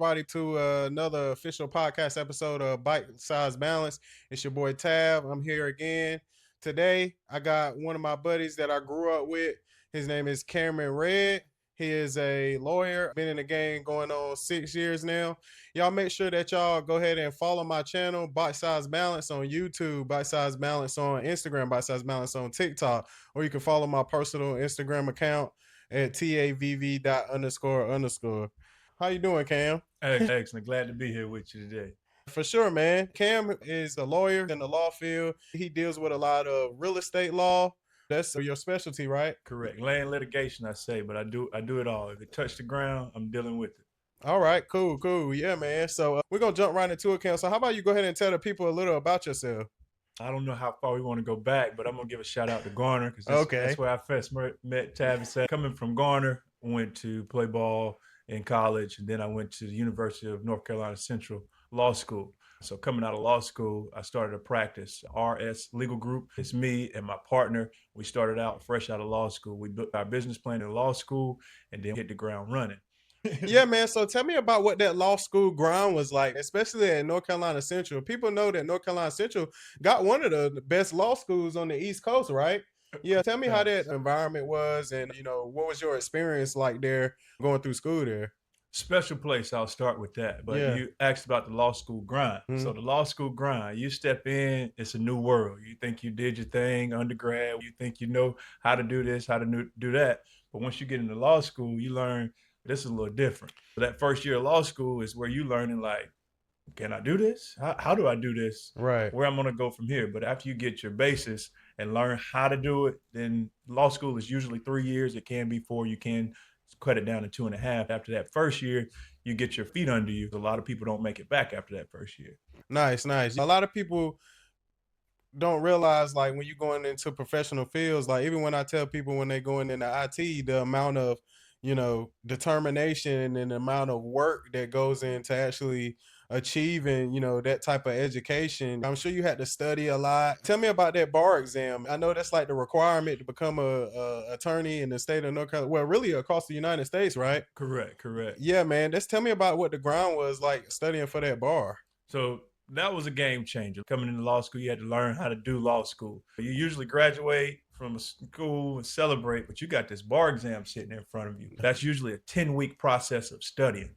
everybody to another official podcast episode of Byte-Sized Balance. It's your boy Tav. I'm here again. Today, I got one of my buddies that I grew up with. His name is Cameron Red. He is a lawyer, been in the game going on 6 years now. Y'all make sure that y'all go ahead and follow my channel, Byte-Sized Balance on YouTube, Byte-Sized Balance on Instagram, Byte-Sized Balance on TikTok, or you can follow my personal Instagram account at TAVV.__. How you doing, Cam? Excellent. Glad to be here with you today. For sure, man. Cam is a lawyer in the law field. He deals with a lot of real estate law. That's your specialty, right? Correct. Land litigation, I say, but I do it all. If it touched the ground, I'm dealing with it. All right, cool. Yeah, man. So we're going to jump right into it, Cam. So how about you go ahead and tell the people a little about yourself? I don't know how far we want to go back, but I'm going to give a shout out to Garner because that's where I first met Tavis. Coming from Garner, went to play ball in college, and then I went to the University of North Carolina Central Law School. So coming out of law school, I started a practice, RS Legal Group. It's me and my partner. We started out fresh out of law school. We built our business plan in law school and then hit the ground running. Yeah, man. So tell me about what that law school grind was like, especially at North Carolina Central. People know that North Carolina Central got one of the best law schools on the East Coast, right? Yeah, tell me how that environment was and, what was your experience like there going through school there? Special place, I'll start with that. But Yeah. You asked about the law school grind. So the law school grind, you step in, it's a new world. You think you did your thing undergrad. You think you know how to do this, how to do that. But once you get into law school, you learn this is a little different. So that first year of law school is where you learning like, can I do this? How do I do this? Right. Where I'm going to go from here. But after you get your basis and learn how to do it, then law school is usually 3 years. It can be 4. You can cut it down to 2.5. After that first year, you get your feet under you. A lot of people don't make it back after that first year. Nice. A lot of people don't realize, like, when you're going into professional fields, like even when I tell people when they're going into IT, the amount of determination and the amount of work that goes into actually achieving, that type of education. I'm sure you had to study a lot. Tell me about that bar exam. I know that's like the requirement to become a attorney in the state of North Carolina. Well, really across the United States, right? Correct. Yeah, man. Just tell me about what the grind was like studying for that bar. So that was a game changer. Coming into law school, you had to learn how to do law school. You usually graduate from a school and celebrate, but you got this bar exam sitting in front of you. That's usually a 10-week process of studying.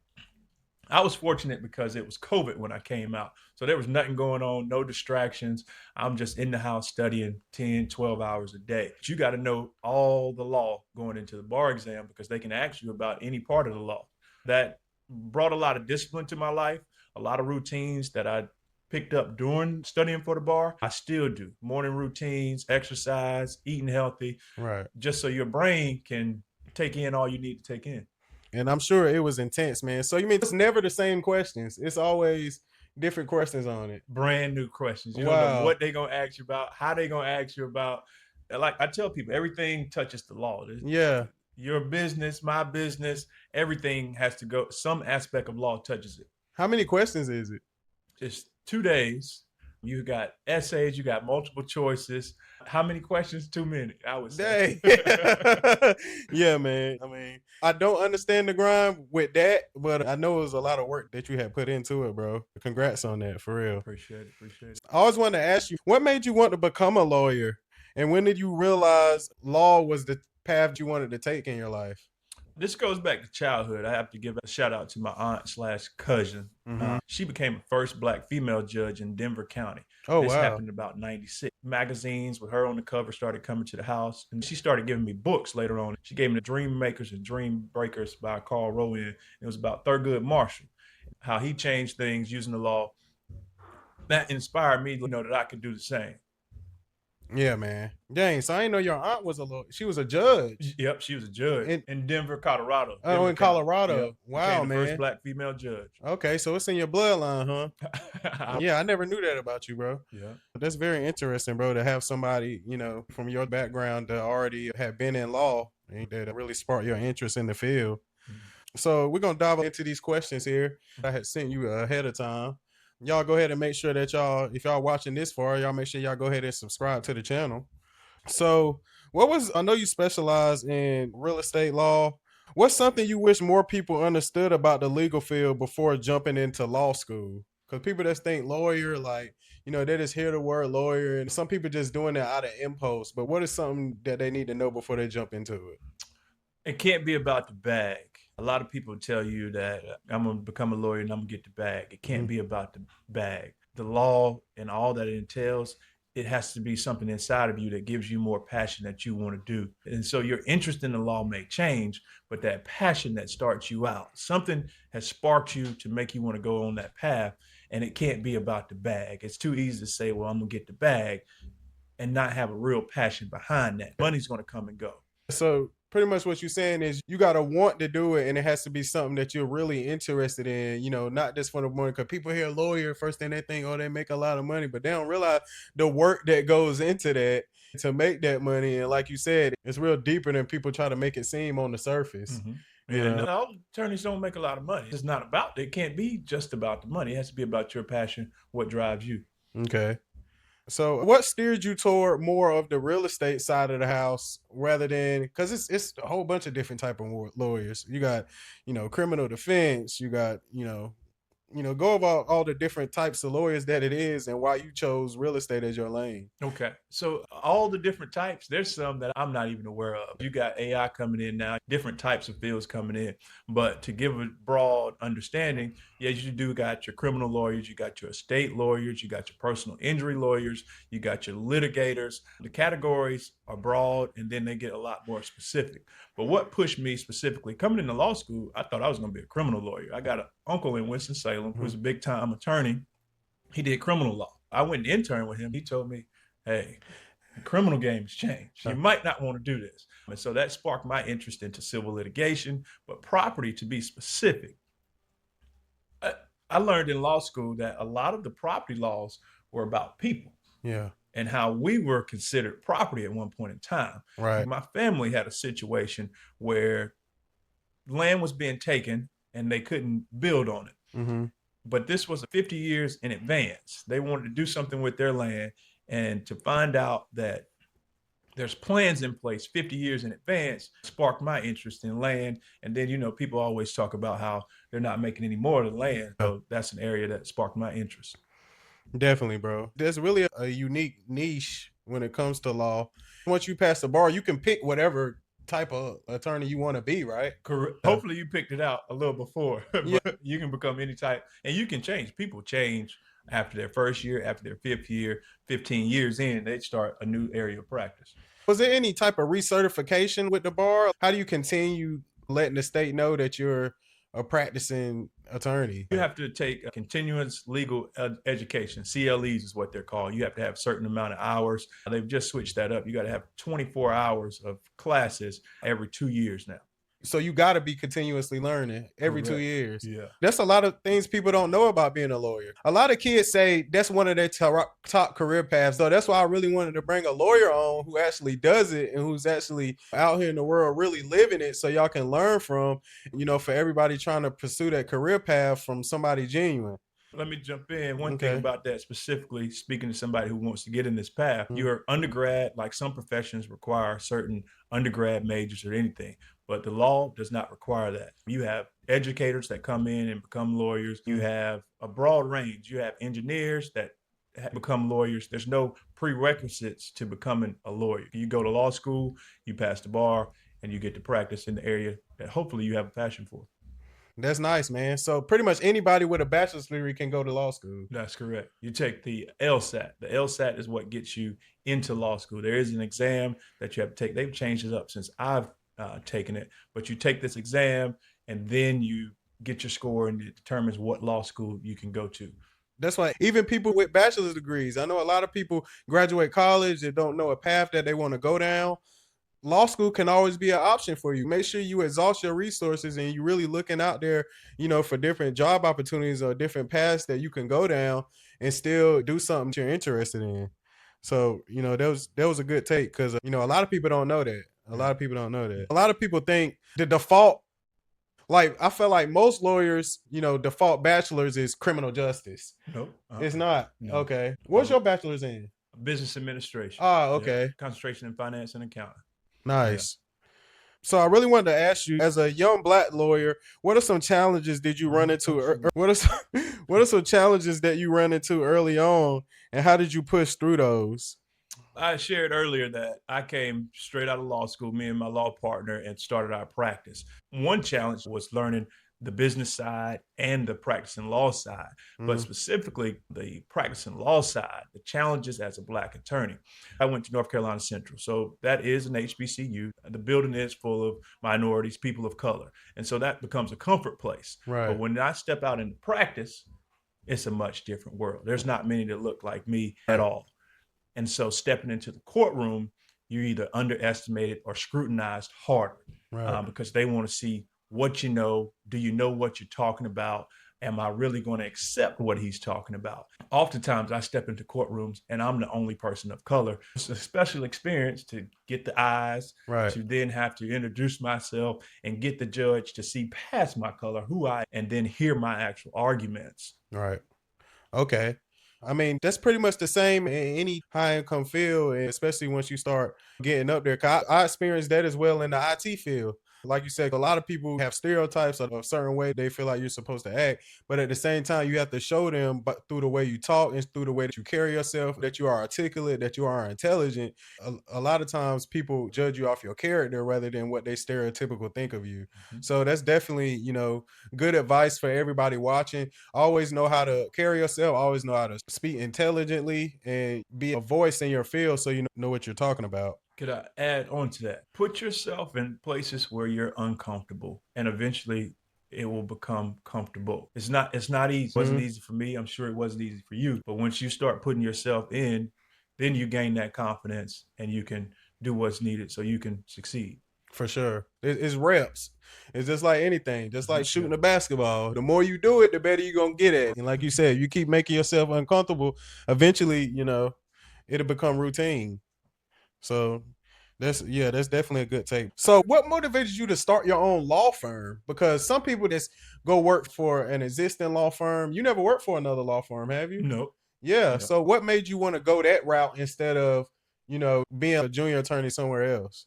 I was fortunate because it was COVID when I came out. So there was nothing going on, no distractions. I'm just in the house studying 10, 12 hours a day. But you got to know all the law going into the bar exam because they can ask you about any part of the law. That brought a lot of discipline to my life, a lot of routines that I picked up during studying for the bar. I still do morning routines, exercise, eating healthy, right? Just so your brain can take in all you need to take in. And I'm sure it was intense, man. So you mean it's never the same questions? It's always different questions on it. Brand new questions. You don't know what they're going to ask you about, how they're going to ask you about. Like I tell people, everything touches the law. Yeah. Your business, my business, everything has to go. Some aspect of law touches it. How many questions is it? It's 2 days. You got essays, you got multiple choices. How many questions? Too many, I would say. Yeah, man. I mean, I don't understand the grind with that, but I know it was a lot of work that you had put into it, bro. Congrats on that, for real. Appreciate it. I always wanted to ask you, what made you want to become a lawyer? And when did you realize law was the path you wanted to take in your life? This goes back to childhood. I have to give a shout out to my aunt/cousin. She became the first Black female judge in Denver County. Oh, this wow. happened about 96. Magazines with her on the cover started coming to the house. And she started giving me books later on. She gave me the Dream Makers and Dream Breakers by Carl Rowan. It was about Thurgood Marshall, how he changed things using the law. That inspired me to know that I could do the same. Yeah, man. Dang, so I didn't know your aunt was she was a judge. Yep, she was a judge in Denver, Colorado. Oh, in Colorado. Yep. Wow, the man. First Black female judge. Okay, so it's in your bloodline, huh? Yeah, I never knew that about you, bro. Yeah. That's very interesting, bro, to have somebody, from your background that already have been in law and that really sparked your interest in the field. So we're going to dive into these questions here. I had sent you ahead of time. Y'all go ahead and make sure that if y'all watching this far, y'all make sure y'all go ahead and subscribe to the channel. So I know you specialize in real estate law. What's something you wish more people understood about the legal field before jumping into law school? Because people just think lawyer, like, they just hear the word lawyer, and some people just doing it out of impulse. But what is something that they need to know before they jump into it? It can't be about the bag. A lot of people tell you that I'm going to become a lawyer and I'm going to get the bag. It can't be about the bag. The law and all that it entails, it has to be something inside of you that gives you more passion that you want to do. And so your interest in the law may change, but that passion that starts you out, something has sparked you to make you want to go on that path. And it can't be about the bag. It's too easy to say, well, I'm going to get the bag and not have a real passion behind that. Money's going to come and go. So pretty much what you're saying is you got to want to do it, and it has to be something that you're really interested in, not just for the money. Because people hear lawyer, first thing they think, oh, they make a lot of money, but they don't realize the work that goes into that to make that money. And like you said, it's real deeper than people try to make it seem on the surface. Yeah, all attorneys don't make a lot of money. It's not about, it can't be just about the money. It has to be about your passion, what drives you. Okay. So what steered you toward more of the real estate side of the house rather than, because it's a whole bunch of different type of lawyers. You got, criminal defense, you got, go about all the different types of lawyers that it is and why you chose real estate as your lane. Okay. So all the different types, there's some that I'm not even aware of. You got AI coming in now, different types of fields coming in. But to give a broad understanding, yes, you do got your criminal lawyers, you got your estate lawyers, you got your personal injury lawyers, you got your litigators. The categories are broad and then they get a lot more specific. But what pushed me specifically coming into law school, I thought I was going to be a criminal lawyer. I got an uncle in Winston-Salem who was a big time attorney. He did criminal law. I went and interned with him. He told me, hey, the criminal game has changed. You might not want to do this. And so that sparked my interest into civil litigation, but property, to be specific. I learned in law school that a lot of the property laws were about people. Yeah. And how we were considered property at one point in time. Right. My family had a situation where land was being taken and they couldn't build on it. But this was 50 years in advance. They wanted to do something with their land, and to find out that there's plans in place 50 years in advance sparked my interest in land. And then, people always talk about how they're not making any more of the land. So that's an area that sparked my interest. Definitely, bro. There's really a unique niche when it comes to law. Once you pass the bar, you can pick whatever type of attorney you want to be, right? Correct. Hopefully you picked it out a little before, but you can become any type, and you can change. People change after their first year, after their fifth year, 15 years in, they start a new area of practice. Was there any type of recertification with the bar? How do you continue letting the state know that you're a practicing attorney? You have to take a continuous legal education. CLEs is what they're called. You have to have a certain amount of hours. They've just switched that up. You got to have 24 hours of classes every 2 years now. So you got to be continuously learning every Correct. 2 years. Yeah. That's a lot of things people don't know about being a lawyer. A lot of kids say that's one of their top career paths. So that's why I really wanted to bring a lawyer on who actually does it and who's actually out here in the world really living it, so y'all can learn from, for everybody trying to pursue that career path from somebody genuine. Let me jump in. One thing about that, specifically speaking to somebody who wants to get in this path, your undergrad, like some professions require certain undergrad majors or anything, but the law does not require that. You have educators that come in and become lawyers. You have a broad range. You have engineers that become lawyers. There's no prerequisites to becoming a lawyer. You go to law school, you pass the bar, and you get to practice in the area that hopefully you have a passion for. That's nice, man. So pretty much anybody with a bachelor's degree can go to law school. That's correct. You take the LSAT. The LSAT is what gets you into law school. There is an exam that you have to take. They've changed it up since I've taken it. But you take this exam and then you get your score, and it determines what law school you can go to. That's why even people with bachelor's degrees, I know a lot of people graduate college and don't know a path that they want to go down. Law school can always be an option for you. Make sure you exhaust your resources and you're really looking out there, for different job opportunities or different paths that you can go down and still do something you're interested in. So, that was a good take because, a lot of people don't know that. A lot of people don't know that. A lot of people think the default, like I feel like most lawyers, default bachelor's is criminal justice. Nope. It's not. No. Okay. What's your bachelor's in? Business administration. Oh, okay. Yeah. Concentration in finance and accounting. Nice. So I really wanted to ask you, as a young Black lawyer, what are some challenges did you run into? What are some, what are some challenges that you ran into early on, and how did you push through those? I shared earlier that I came straight out of law school, me and my law partner, and started our practice. One challenge was learning the business side and the practicing law side, but Mm, specifically the practicing law side, the challenges as a Black attorney. I went to North Carolina Central, so that is an HBCU. The building is full of minorities, people of color, and so that becomes a comfort place. But right, when I step out into practice, it's a much different world. There's not many that look like me at all. And so stepping into the courtroom, you're either underestimated or scrutinized harder right. because they want to see what you know. Do you know what you're talking about? Am I really going to accept what he's talking about? Oftentimes, I step into courtrooms and I'm the only person of color. It's a special experience to get the eyes, Right. to then have to introduce myself and get the judge to see past my color, who I am, and then hear my actual arguments. Right. Okay. I mean, that's pretty much the same in any high income field, and especially once you start getting up there. 'Cause I experienced that as well in the IT field. Like you said, a lot of people have stereotypes of a certain way they feel like you're supposed to act, but at the same time, you have to show them, but through the way you talk and through the way that you carry yourself, that you are articulate, that you are intelligent. A lot of times, people judge you off your character rather than what they stereotypical think of you. Mm-hmm. So that's definitely, good advice for everybody watching. Always know how to carry yourself, always know how to speak intelligently and be a voice in your field so you know what you're talking about. Could I add on to that? Put yourself in places where you're uncomfortable and eventually it will become comfortable. It's not easy. It wasn't Mhm. easy for me. I'm sure it wasn't easy for you. But once you start putting yourself in, then you gain that confidence and you can do what's needed so you can succeed. For sure. It's reps. It's just like anything, just like Yeah. shooting a basketball. The more you do it, the better you're going to get at it. And like you said, you keep making yourself uncomfortable, eventually, it'll become routine. So that's definitely a good take. So what motivated you to start your own law firm? Because some people just go work for an existing law firm. You never worked for another law firm, have you? No. Yeah. No. So what made you want to go that route instead of, being a junior attorney somewhere else?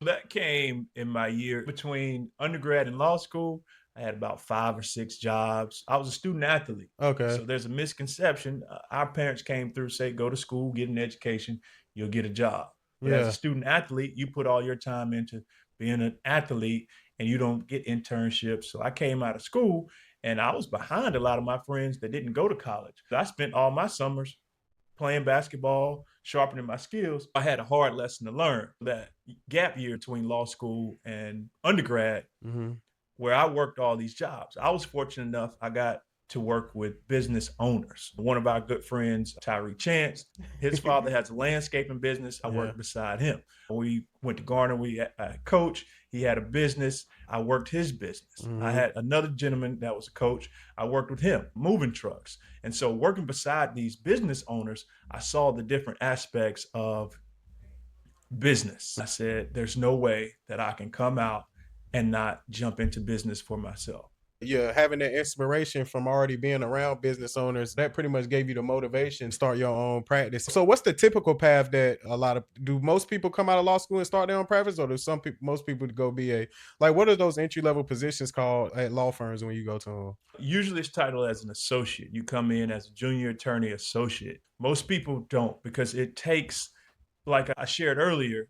That came in my year between undergrad and law school. I had about 5 or 6 jobs. I was a student athlete. Okay. So there's a misconception. Our parents came through, say, go to school, get an education, you'll get a job. But as a Yeah. student athlete, you put all your time into being an athlete and you don't get internships. So I came out of school and I was behind a lot of my friends that didn't go to college. I spent all my summers playing basketball, sharpening my skills. I had a hard lesson to learn. That gap year between law school and undergrad, Hmm. where I worked all these jobs. I was fortunate enough, I got to work with business owners. One of our good friends, Tyree Chance, his father has a landscaping business. I Yeah. worked beside him. We went to Garner. We had a coach. He had a business. I worked his business. I Hmm. had another gentleman that was a coach. I worked with him, moving trucks. And so working beside these business owners, I saw the different aspects of business. I said, there's no way that I can come out and not jump into business for myself. Yeah, having that inspiration from already being around business owners, that pretty much gave you the motivation to start your own practice. So what's the typical path that do most people come out of law school and start their own practice, or do most people go BA? Like, what are those entry level positions called at law firms when you go to them? Usually it's titled as an associate. You come in as a junior attorney associate. Most people don't because it takes, like I shared earlier,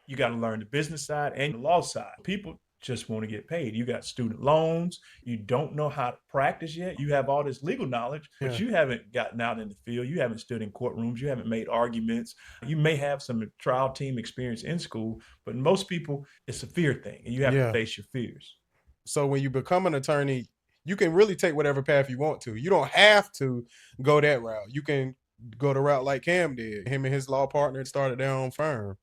you got to learn the business side and the law side. People just want to get paid. You got student loans. You don't know how to practice yet. You have all this legal knowledge, but Yeah. you haven't gotten out in the field. You haven't stood in courtrooms. You haven't made arguments. You may have some trial team experience in school, but most people, it's a fear thing, and you have to Yeah. face your fears. So when you become an attorney, you can really take whatever path you want to. You don't have to go that route. You can go the route like Cam did. Him and his law partner started their own firm,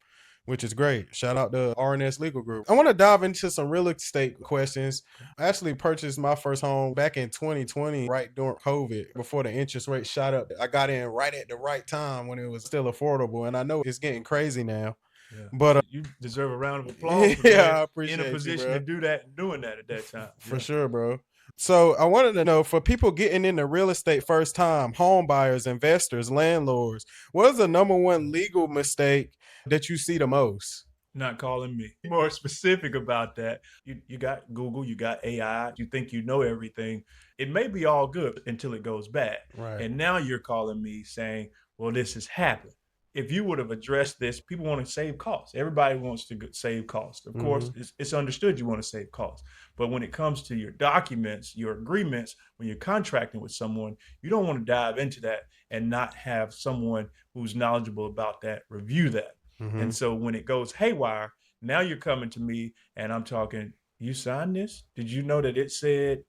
which is great. Shout out to RNS Legal Group. I want to dive into some real estate questions. I actually purchased my first home back in 2020, right during COVID, before the interest rate shot up. I got in right at the right time when it was still affordable. And I know it's getting crazy now. Yeah. But You deserve a round of applause for yeah, I being in a appreciate you, position to bro. do that and doing that at that time. For Yeah. sure, bro. So I wanted to know, for people getting into real estate first time, home buyers, investors, landlords, what is the number one legal mistake that you see the most? Not calling me. More specific about that. You got Google, you got AI, you think you know everything. It may be all good until it goes bad. Right. And now you're calling me saying, well, this has happened. If you would have addressed this, people want to save costs. Everybody wants to save costs. Of course, it's understood you want to save costs. But when it comes to your documents, your agreements, when you're contracting with someone, you don't want to dive into that and not have someone who's knowledgeable about that review that. And so when it goes haywire, now you're coming to me and I'm talking, you signed this? Did you know that it said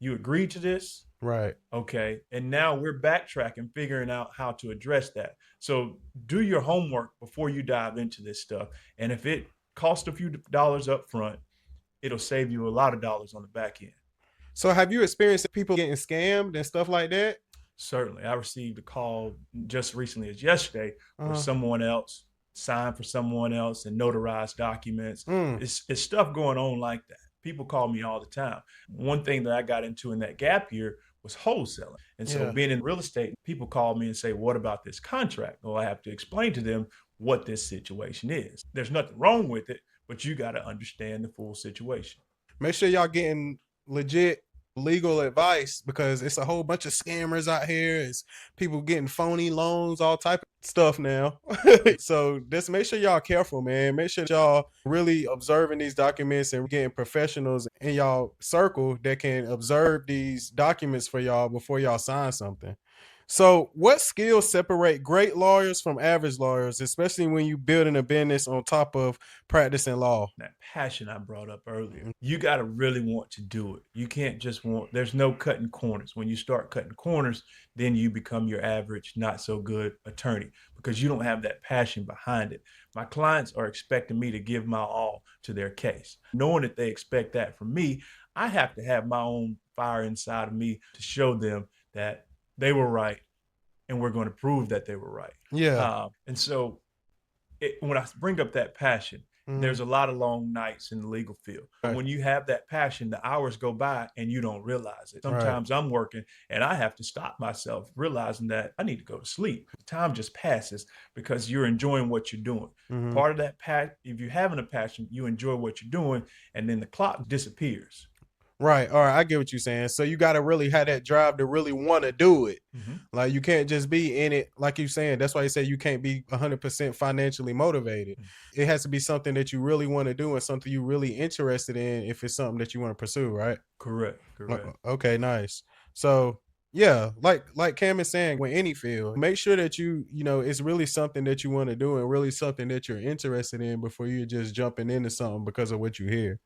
you agreed to this? Right. Okay. And now we're backtracking, figuring out how to address that. So do your homework before you dive into this stuff. And if it costs a few dollars up front, it'll save you a lot of dollars on the back end. So have you experienced people getting scammed and stuff like that? Certainly. I received a call just recently as yesterday where someone else signed for someone else and notarized documents. It's stuff going on like that. People call me all the time. One thing that I got into in that gap year was wholesaling. And so being in real estate, people call me and say, what about this contract? Well, I have to explain to them what this situation is. There's nothing wrong with it, but you got to understand the full situation. Make sure y'all getting legit legal advice, because it's a whole bunch of scammers out here. It's people getting phony loans, all type of stuff now. So just make sure y'all careful, man. Make sure y'all really observing these documents and getting professionals in y'all circle that can observe these documents for y'all before y'all sign something. So what skills separate great lawyers from average lawyers, especially when you building a business on top of practicing law? That passion I brought up earlier, you got to really want to do it. You can't just want, there's no cutting corners. When you start cutting corners, then you become your average, not so good attorney, because you don't have that passion behind it. My clients are expecting me to give my all to their case. Knowing that they expect that from me, I have to have my own fire inside of me to show them that they were right, and we're going to prove that they were right. Yeah. And so when I bring up that passion, there's a lot of long nights in the legal field. Right. When you have that passion, the hours go by and you don't realize it. Sometimes I'm working and I have to stop myself, realizing that I need to go to sleep. Time just passes because you're enjoying what you're doing. Part of that if you're having a passion, you enjoy what you're doing, and then the clock disappears. Right. All right. I get what you're saying. So you got to really have that drive to really want to do it. Like you can't just be in it. Like you're saying, that's why you say you can't be 100% financially motivated. It has to be something that you really want to do and something you're really interested in if it's something that you want to pursue, right? Correct. Okay, nice. So yeah, like Cam is saying, with any field, make sure that you know, it's really something that you want to do and really something that you're interested in before you're just jumping into something because of what you hear.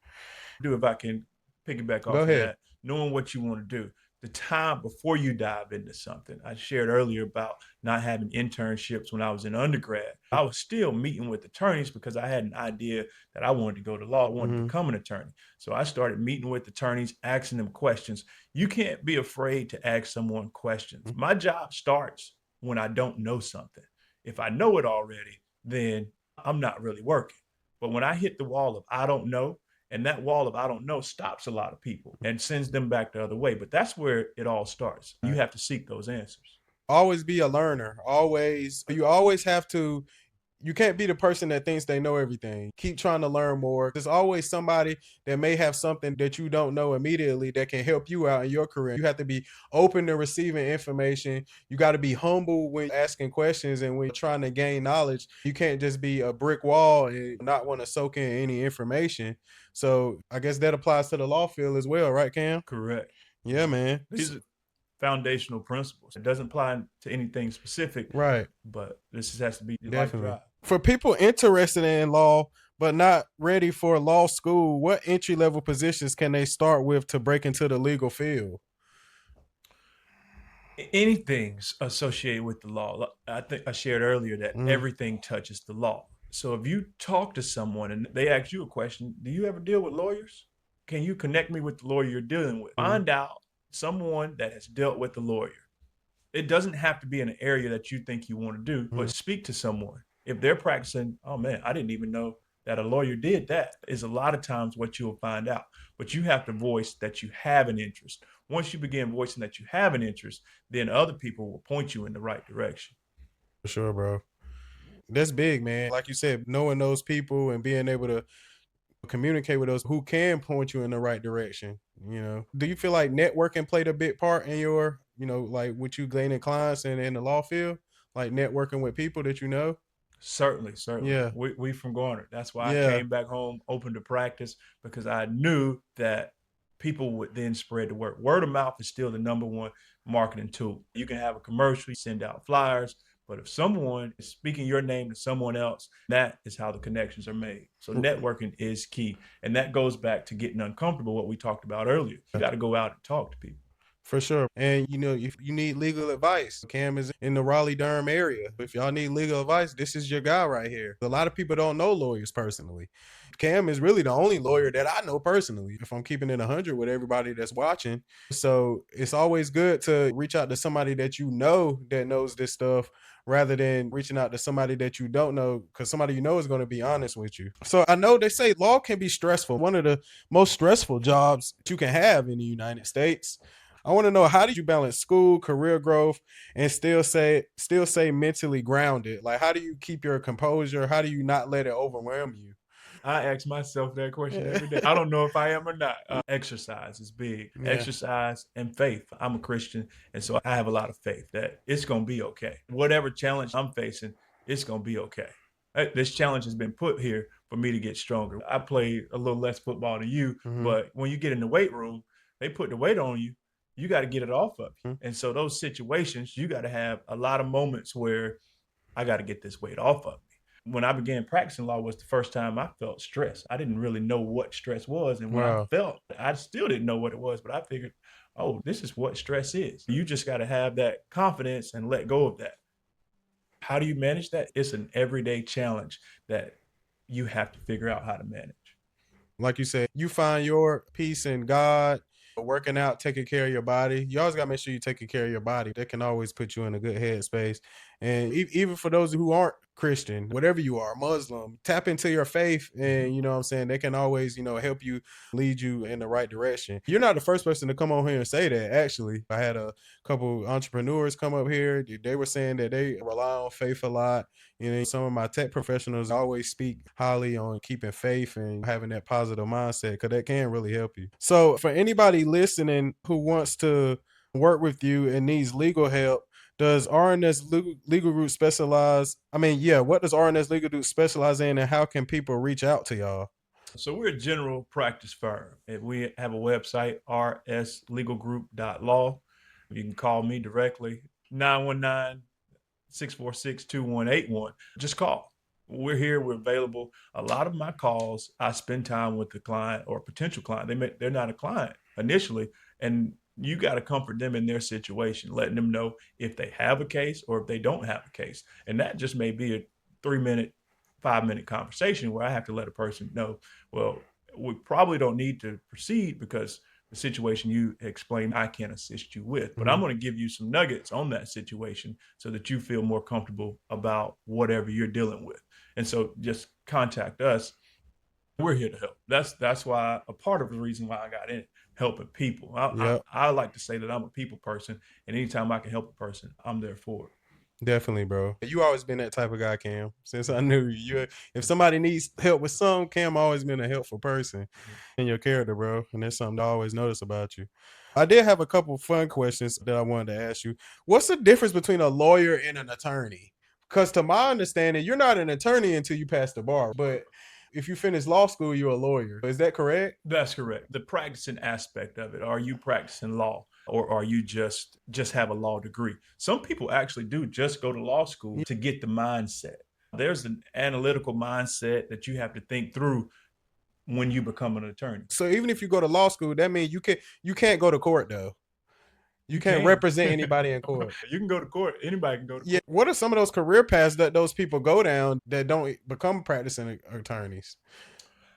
If I can piggyback off of that, knowing what you want to do, the time before you dive into something. I shared earlier about not having internships when I was in undergrad. I was still meeting with attorneys because I had an idea that I wanted to go to law, I wanted to become an attorney. So I started meeting with attorneys, asking them questions. You can't be afraid to ask someone questions. My job starts when I don't know something. If I know it already, then I'm not really working. But when I hit the wall of I don't know, and that wall of I don't know stops a lot of people and sends them back the other way. But that's where it all starts. You have to seek those answers. Always be a learner. You always have to. You can't be the person that thinks they know everything. Keep trying to learn more. There's always somebody that may have something that you don't know immediately that can help you out in your career. You have to be open to receiving information. You got to be humble when asking questions and when trying to gain knowledge. You can't just be a brick wall and not want to soak in any information. So I guess that applies to the law field as well, right, Cam? Correct. Yeah, man. These are foundational principles. It doesn't apply to anything specific, right? But this has to be definitely life drive. For people interested in law but not ready for law school, what entry-level positions can they start with to break into the legal field? Anything associated with the law. I think I shared earlier that everything touches the law. So if you talk to someone and they ask you a question, do you ever deal with lawyers? Can you connect me with the lawyer you're dealing with? Find out someone that has dealt with the lawyer. It doesn't have to be in an area that you think you want to do, but speak to someone. If they're practicing, oh man, I didn't even know that a lawyer did that, is a lot of times what you'll find out. But you have to voice that you have an interest. Once you begin voicing that you have an interest, then other people will point you in the right direction. For sure, bro. That's big, man. Like you said, knowing those people and being able to communicate with those who can point you in the right direction. Do you feel like networking played a big part in your, like with you gaining clients and in the law field, like networking with people that you know? Certainly, certainly. Yeah, We from Garner. That's why I yeah, came back home, open to practice, because I knew that people would then spread the word. Word of mouth is still the number one marketing tool. You can have a commercial, send out flyers, but if someone is speaking your name to someone else, that is how the connections are made. So networking is key. And that goes back to getting uncomfortable, what we talked about earlier. You got to go out and talk to people. for sure. And if you need legal advice, Cam is in the Raleigh Durham area. If y'all need legal advice, this is your guy right here. A lot of people don't know lawyers personally. Cam is really the only lawyer that I know personally, if I'm keeping it 100 with everybody that's watching. So it's always good to reach out to somebody that you know that knows this stuff rather than reaching out to somebody that you don't know, because somebody you know is going to be honest with you. So I know they say law can be stressful. One of the most stressful jobs you can have in the United States. I want to know, how did you balance school, career growth, and still say mentally grounded? Like, how do you keep your composure? How do you not let it overwhelm you? I ask myself that question Yeah. every day. I don't know if I am or not. Exercise is big. Yeah. Exercise and faith. I'm a Christian, and so I have a lot of faith that it's going to be okay. Whatever challenge I'm facing, it's going to be okay. This challenge has been put here for me to get stronger. I played a little less football than you, Hmm. but when you get in the weight room, they put the weight on you. You got to get it off of you. Hmm. And so those situations, you got to have a lot of moments where I got to get this weight off of me. When I began practicing law was the first time I felt stress. I didn't really know what stress was. And when Wow. I still didn't know what it was, but I figured, oh, this is what stress is. You just got to have that confidence and let go of that. How do you manage that? It's an everyday challenge that you have to figure out how to manage. Like you said, you find your peace in God, working out, taking care of your body. You always got to make sure you're taking care of your body. That can always put you in a good headspace. And even for those who aren't Christian, whatever you are, Muslim, tap into your faith. And you know what I'm saying? They can always, help you, lead you in the right direction. You're not the first person to come on here and say that, actually. I had a couple entrepreneurs come up here. They were saying that they rely on faith a lot. Some of my tech professionals always speak highly on keeping faith and having that positive mindset, because that can really help you. So, for anybody listening who wants to work with you and needs legal help, does RNS Legal Group specialize? I mean, yeah, what does RNS Legal Group specialize in, and how can people reach out to y'all? So we're a general practice firm. And we have a website, rslegalgroup.law. You can call me directly, 919-646-2181. Just call. We're here. We're available. A lot of my calls, I spend time with the client or potential client. They're not a client initially, and you got to comfort them in their situation, letting them know if they have a case or if they don't have a case. And that just may be a 3 minute, 5 minute conversation where I have to let a person know, well, we probably don't need to proceed because the situation you explained, I can't assist you with. But I'm Mhm. going to give you some nuggets on that situation so that you feel more comfortable about whatever you're dealing with. And so just contact us. We're here to help. That's why a part of the reason why I got in helping people. Yep. I like to say that I'm a people person, and anytime I can help a person, I'm there for it. Definitely, bro. You always been that type of guy, Cam. Since I knew you, if somebody needs help with something, Cam always been a helpful person in your character, bro. And that's something I always notice about you. I did have a couple fun questions that I wanted to ask you. What's the difference between a lawyer and an attorney? Because to my understanding, you're not an attorney until you pass the bar. But if you finish law school, you're a lawyer. Is that correct? That's correct. The practicing aspect of it. Are you practicing law or are you just have a law degree? Some people actually do just go to law school to get the mindset. There's an analytical mindset that you have to think through when you become an attorney. So even if you go to law school, that means you can't go to court though. You You can't can. represent anybody in court. You can go to court. Anybody can go to Yeah. court. What are some of those career paths that those people go down that don't become practicing attorneys?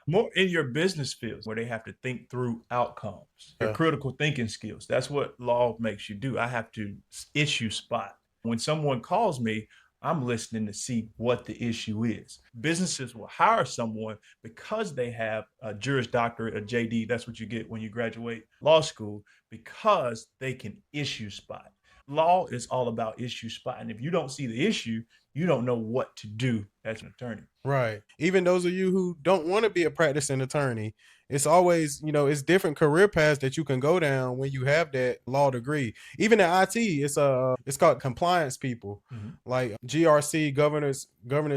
More in your business fields where they have to think through outcomes, your Yeah. critical thinking skills. That's what law makes you do. I have to issue spot. When someone calls me, I'm listening to see what the issue is. Businesses will hire someone because they have a Juris Doctorate, a JD. That's what you get when you graduate law school, because they can issue spot. Law is all about issue spotting. If you don't see the issue, you don't know what to do as an attorney. Right. Even those of you who don't want to be a practicing attorney, it's always, it's different career paths that you can go down when you have that law degree. Even in IT, it's called compliance people, like GRC, governance,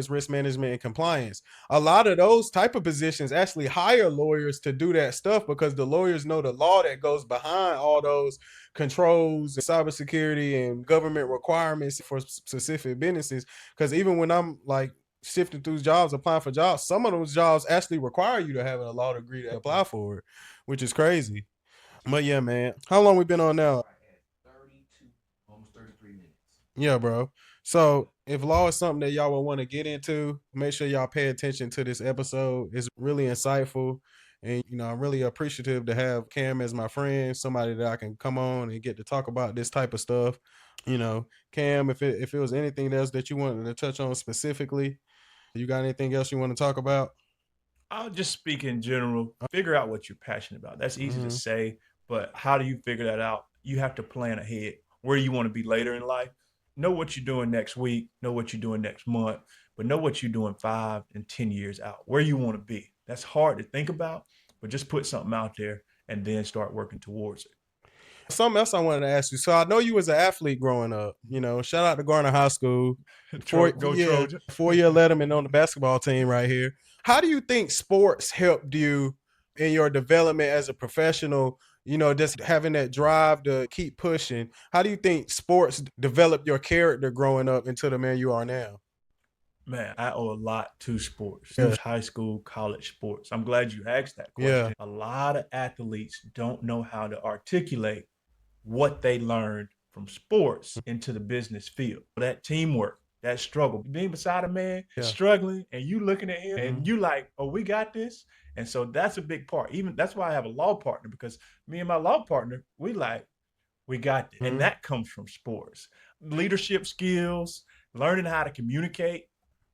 risk management, and compliance. A lot of those type of positions actually hire lawyers to do that stuff because the lawyers know the law that goes behind all those controls, cybersecurity, and government requirements for specific businesses. Because even when I'm like sifting through jobs, applying for jobs, some of those jobs actually require you to have a law degree to apply for it, which is crazy. But yeah, man, how long we been on now? 32, almost 33 minutes. Yeah, bro. So if law is something that y'all would want to get into, make sure y'all pay attention to this episode. It's really insightful. And I'm really appreciative to have Cam as my friend, somebody that I can come on and get to talk about this type of stuff. Cam, if it was anything else that you wanted to touch on specifically, you got anything else you want to talk about? I'll just speak in general. Figure out what you're passionate about. That's easy to say, but how do you figure that out? You have to plan ahead. Where you want to be later in life. Know what you're doing next week. Know what you're doing next month. But know what you're doing 5 and 10 years out. Where you want to be. That's hard to think about, but just put something out there and then start working towards it. Something else I wanted to ask you. So I know you was an athlete growing up. Shout out to Garner High School. Go Trojan. 4-year letterman on the basketball team right here. How do you think sports helped you in your development as a professional? Just having that drive to keep pushing. How do you think sports developed your character growing up into the man you are now? Man, I owe a lot to sports. Yeah. High school, college sports. I'm glad you asked that question. Yeah. A lot of athletes don't know how to articulate what they learned from sports into the business field. That teamwork, that struggle, being beside a man, struggling, and you looking at him and you like, oh, we got this. And so that's a big part. Even that's why I have a law partner, because me and my law partner, we got this. And that comes from sports. Leadership skills, learning how to communicate.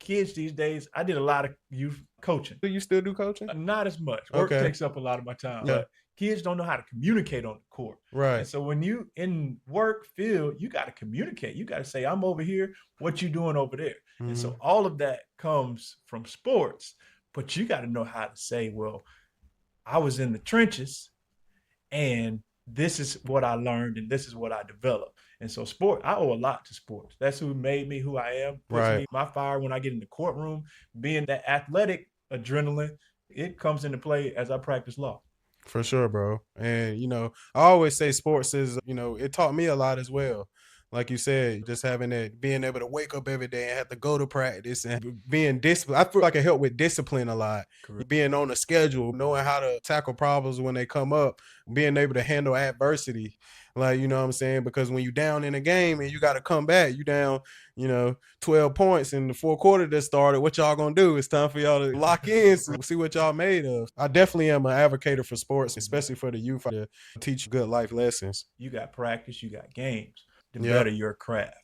Kids these days, I did a lot of youth coaching. Do you still do coaching? Not as much. Work takes up a lot of my time. Yeah. But kids don't know how to communicate on the court. Right. And so when you in work field, you got to communicate. You got to say, I'm over here. What you doing over there? And so all of that comes from sports. But you got to know how to say, well, I was in the trenches and this is what I learned and this is what I developed. And so I owe a lot to sports. That's who made me who I am. My fire when I get in the courtroom, being that athletic adrenaline, it comes into play as I practice law. For sure, bro. And, I always say sports is, it taught me a lot as well. Like you said, just having that, being able to wake up every day and have to go to practice and being disciplined. I feel like it helped with discipline a lot. Correct. Being on a schedule, knowing how to tackle problems when they come up, being able to handle adversity. Like, you know what I'm saying? Because when you're down in a game and you got to come back, you down, 12 points in the fourth quarter that started, what y'all going to do? It's time for y'all to lock in, see what y'all made of. I definitely am an advocate for sports, especially for the youth, to teach good life lessons. You got practice, you got games to better your craft.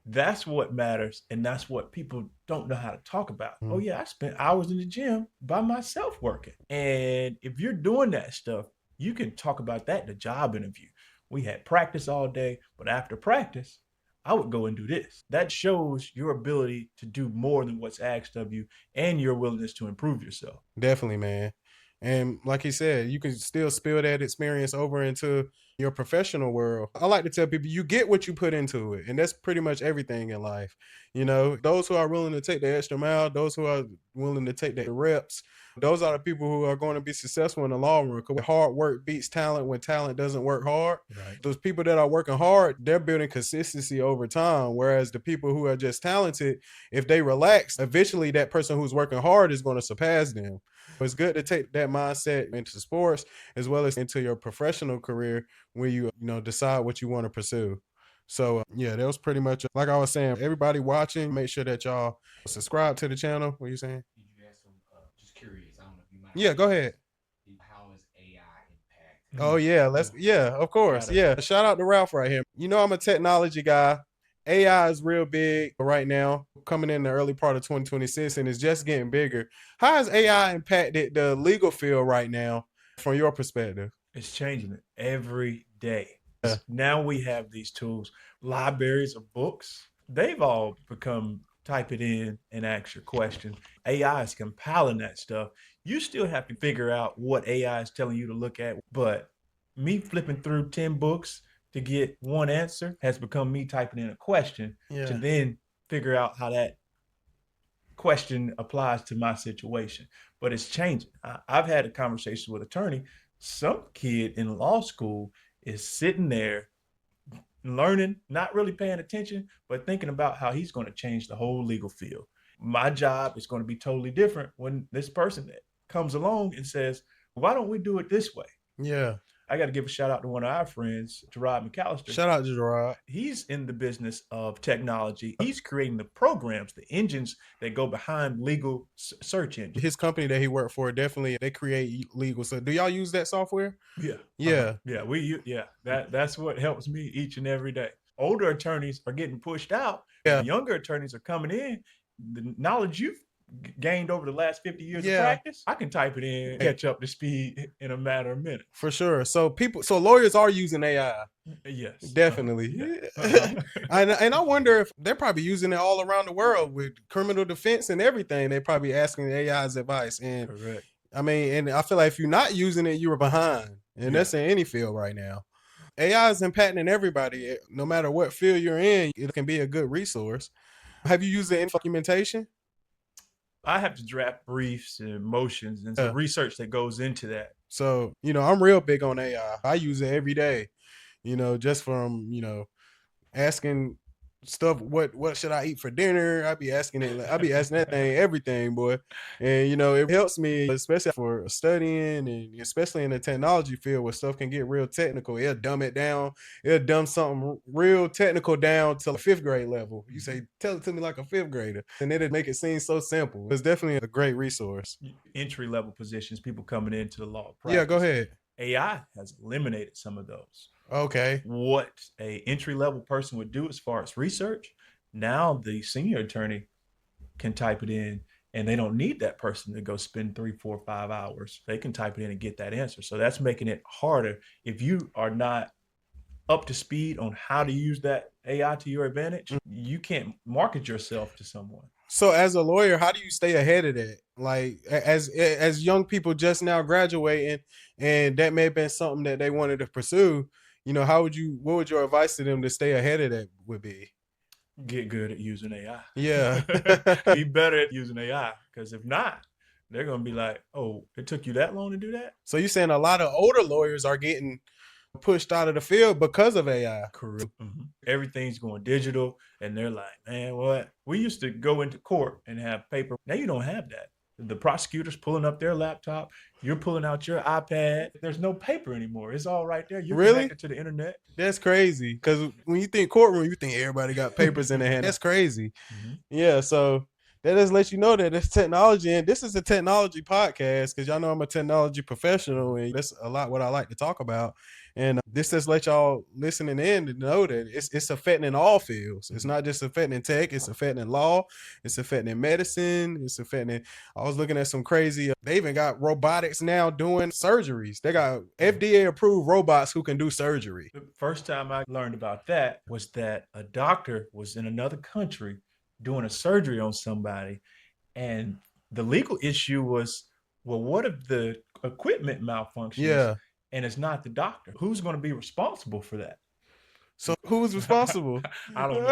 That's what matters, and that's what people don't know how to talk about. Oh, yeah, I spent hours in the gym by myself working. And if you're doing that stuff, you can talk about that in a job interview. We had practice all day, but after practice, I would go and do this. That shows your ability to do more than what's asked of you and your willingness to improve yourself. Definitely, man. And like you said, you can still spill that experience over into your professional world. I like to tell people you get what you put into it. And that's pretty much everything in life. Those who are willing to take the extra mile, those who are willing to take the reps, those are the people who are going to be successful in the long run. Because hard work beats talent when talent doesn't work hard. Right. Those people that are working hard, they're building consistency over time. Whereas the people who are just talented, if they relax, eventually that person who's working hard is going to surpass them. It's good to take that mindset into sports as well as into your professional career where you decide what you want to pursue. So, that was pretty much, like I was saying, everybody watching, make sure that y'all subscribe to the channel. What are you saying? Did you ask some, just curious, I don't know if you might. Yeah, go ahead. How is AI impacting? Oh, yeah, of course. Yeah. Shout out to Ralph right here. I'm a technology guy. AI is real big right now, coming in the early part of 2026, and it's just getting bigger. How has AI impacted the legal field right now from your perspective? It's changing it every day. Yeah. Now we have these tools, libraries of books. They've all become type it in and ask your question. AI is compiling that stuff. You still have to figure out what AI is telling you to look at. But me flipping through 10 books to get one answer has become me typing in a question to then figure out how that question applies to my situation. But it's changing. I've had a conversation with an attorney. Some kid in law school is sitting there learning, not really paying attention, but thinking about how he's going to change the whole legal field. My job is going to be totally different when this person comes along and says, why don't we do it this way? Yeah. I got to give a shout out to one of our friends, Gerard McAllister. Shout out to Gerard. He's in the business of technology. He's creating the programs, the engines that go behind legal search engines. His company that he worked for, definitely, they create legal. So do y'all use that software? Yeah. Yeah. Yeah. That's what helps me each and every day. Older attorneys are getting pushed out. Yeah. The younger attorneys are coming in. The knowledge you've gained over the last 50 years of practice, I can type it in, catch up to speed in a matter of minutes. For sure. So lawyers are using AI. Yes. Definitely. And I wonder if they're probably using it all around the world with criminal defense and everything. They're probably asking AI's advice. And correct. I mean, and I feel like if you're not using it, you're behind. And that's in any field right now. AI is impacting everybody. No matter what field you're in, it can be a good resource. Have you used it in documentation? I have to draft briefs and motions and some research that goes into that. So, I'm real big on AI. I use it every day, just from, asking stuff, what should I eat for dinner? I be asking that thing everything, boy. And it helps me, especially for studying and especially in the technology field where stuff can get real technical. It'll dumb it down. It'll dumb something real technical down to a 5th grade level. You say, tell it to me like a 5th grader, and it'll make it seem so simple. It's definitely a great resource. Entry level positions, people coming into the law practice. Yeah, go ahead. AI has eliminated some of those. Okay. What a entry-level person would do as far as research, now the senior attorney can type it in and they don't need that person to go spend 3, 4, 5 hours. They can type it in and get that answer. So that's making it harder. If you are not up to speed on how to use that AI to your advantage, you can't market yourself to someone. So as a lawyer, how do you stay ahead of that? Like as young people just now graduating, and that may have been something that they wanted to pursue, what would your advice to them to stay ahead of that would be? Get good at using AI. Yeah. Be better at using AI, because if not, they're going to be like, oh, it took you that long to do that? So you're saying a lot of older lawyers are getting pushed out of the field because of AI. Correct. Everything's going digital, and they're like, man, what? We used to go into court and have paper. Now you don't have that. The prosecutor's pulling up their laptop. You're pulling out your iPad. There's no paper anymore. It's all right there. You're connected to the internet. That's crazy. Because when you think courtroom, you think everybody got papers in their hand. That's crazy. Yeah, so that just lets you know that it's technology, and this is a technology podcast because y'all know I'm a technology professional, and that's a lot what I like to talk about. And this just let y'all listening in to know that it's affecting all fields. It's not just affecting tech, it's affecting law, it's affecting medicine, it's affecting, I was looking at some crazy, they even got robotics now doing surgeries. They got FDA approved robots who can do surgery. The first time I learned about that was that a doctor was in another country doing a surgery on somebody, and the legal issue was, well, what if the equipment malfunctions? Yeah. And it's not the doctor. Who's going to be responsible for that? So who's responsible? I don't know.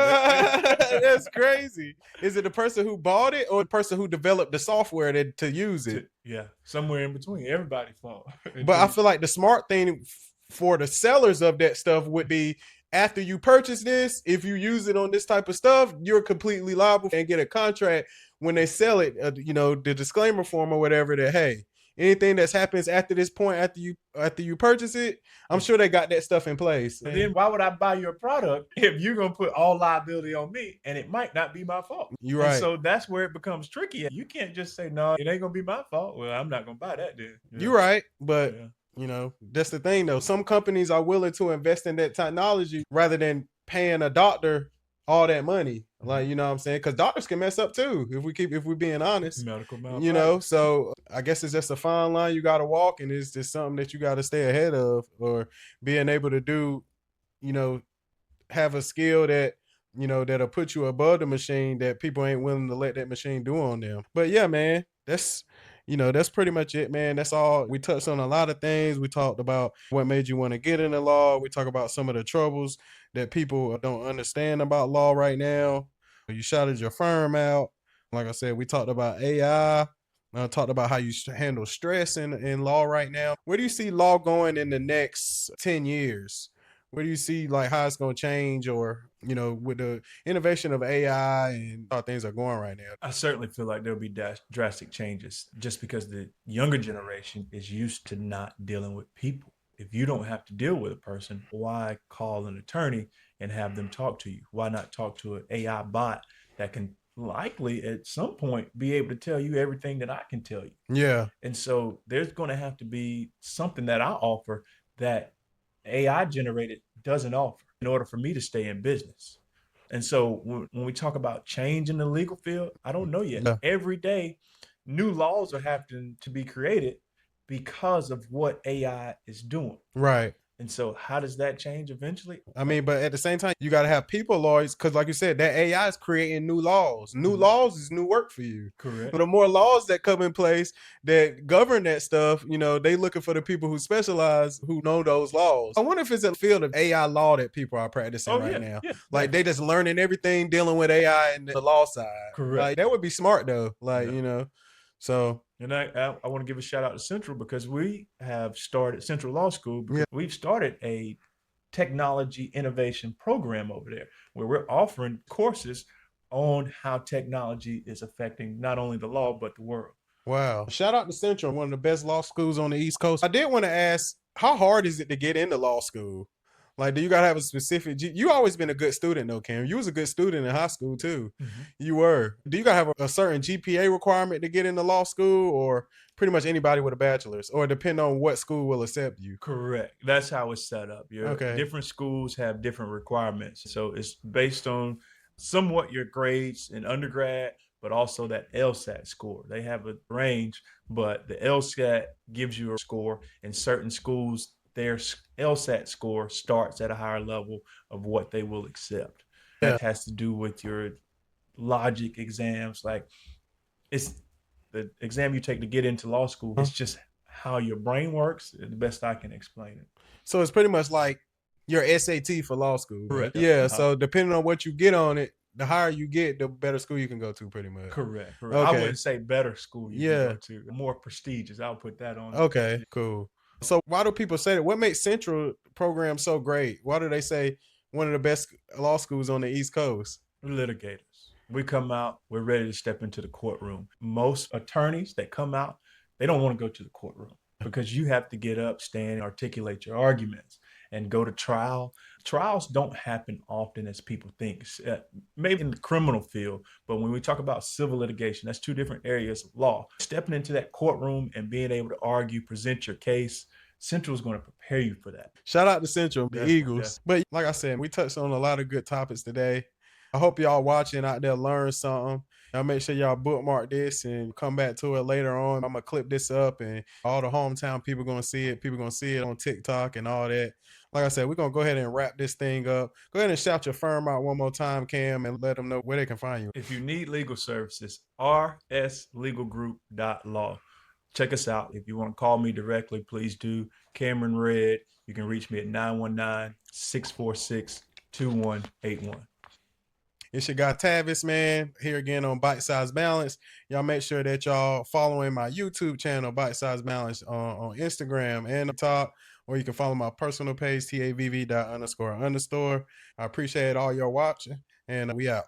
That's crazy. Is it the person who bought it or the person who developed the software to use it? Yeah, somewhere in between. Everybody's fault. But I feel like the smart thing for the sellers of that stuff would be, after you purchase this, if you use it on this type of stuff, you're completely liable and get a contract when they sell it, the disclaimer form or whatever, that, hey, anything that happens after this point, after you purchase it, I'm sure they got that stuff in place. But then why would I buy your product if you're going to put all liability on me and it might not be my fault? You're right. And so that's where it becomes tricky. You can't just say, no, it ain't going to be my fault. Well, I'm not going to buy that then. You're right. But, that's the thing, though. Some companies are willing to invest in that technology rather than paying a doctor all that money. Like, you know what I'm saying? Because doctors can mess up too, if we're being honest. Medical malpractice. So I guess it's just a fine line you got to walk, and it's just something that you got to stay ahead of, or being able to do you know, have a skill that, you know, that'll put you above the machine that people ain't willing to let that machine do on them. But yeah, man, that's, you know, that's pretty much it, man. That's all. We touched on a lot of things. We talked about what made you want to get into law. We talk about some of the troubles that people don't understand about law right now. You shouted your firm out. Like I said, we talked about AI. Talked about how you handle stress in law right now. Where do you see law going in the next 10 years? Where do you see like how it's going to change, or, you know, with the innovation of AI and how things are going right now? I certainly feel like there'll be drastic changes just because the younger generation is used to not dealing with people. If you don't have to deal with a person, why call an attorney and have them talk to you? Why not talk to an AI bot that can likely at some point be able to tell you everything that I can tell you? Yeah. And so there's going to have to be something that I offer that AI generated doesn't offer in order for me to stay in business. And so when we talk about change in the legal field, I don't know yet. Yeah. Every day, new laws are having to be created because of what AI is doing. Right. And so how does that change eventually? I mean, but at the same time, you got to have people lawyers, because like you said, that AI is creating new laws. New laws is new work for you. Correct. But the more laws that come in place that govern that stuff, you know, they looking for the people who specialize, who know those laws. I wonder if it's a field of AI law that people are practicing right now. Yeah, Like they just learning everything dealing with AI and the law side. Correct. Like that would be smart though. Like, Yeah. you know, so. And I want to give a shout out to Central because we have started Central Law School. Because we've started a technology innovation program over there where we're offering courses on how technology is affecting not only the law, but the world. Wow. Shout out to Central, one of the best law schools on the East Coast. I did want to ask, how hard is it to get into law school? Like, do you gotta have a specific? You always been a good student, though, Cam. You was a good student in high school too. Mm-hmm. You were. Do you gotta have a certain GPA requirement to get into law school, or pretty much anybody with a bachelor's, or depend on what school will accept you? Correct. That's how it's set up. Different schools have different requirements, so it's based on somewhat your grades in undergrad, but also that LSAT score. They have a range, but the LSAT gives you a score. In certain schools, their LSAT score starts at a higher level of what they will accept. Yeah. That has to do with your logic exams. Like it's the exam you take to get into law school. It's just how your brain works. The best I can explain it. So it's pretty much like your SAT for law school. Correct. Yeah. So depending on what you get on it, the higher you get, the better school you can go to, pretty much. Correct. Okay. I wouldn't say better school you can go to. More prestigious. I'll put that on. Okay, cool. So why do people say that? What makes Central program so great? Why do they say one of the best law schools on the East Coast? Litigators. We come out, we're ready to step into the courtroom. Most attorneys that come out, they don't want to go to the courtroom because you have to get up, stand, articulate your arguments, and go to trial. Trials don't happen often as people think, maybe in the criminal field, but when we talk about civil litigation, that's two different areas of law. Stepping into that courtroom and being able to argue, present your case, Central is going to prepare you for that. Shout out to Central, the Eagles. But like I said, we touched on a lot of good topics today. I hope y'all watching out there learn something. Y'all make sure y'all bookmark this and come back to it later on. I'm going to clip this up and all the hometown people going to see it. People going to see it on TikTok and all that. Like I said, we're going to go ahead and wrap this thing up. Go ahead and shout your firm out one more time, Cam, and let them know where they can find you. If you need legal services, rslegalgroup.law. Check us out. If you want to call me directly, please do. Cameron Red. You can reach me at 919-646-2181. It's your guy Tavis, man, here again on Byte-Sized Balance. Y'all make sure that y'all following my YouTube channel, Byte-Sized Balance, on Instagram and TikTok, or you can follow my personal page, TAVV__. I appreciate all y'all watching, and we out.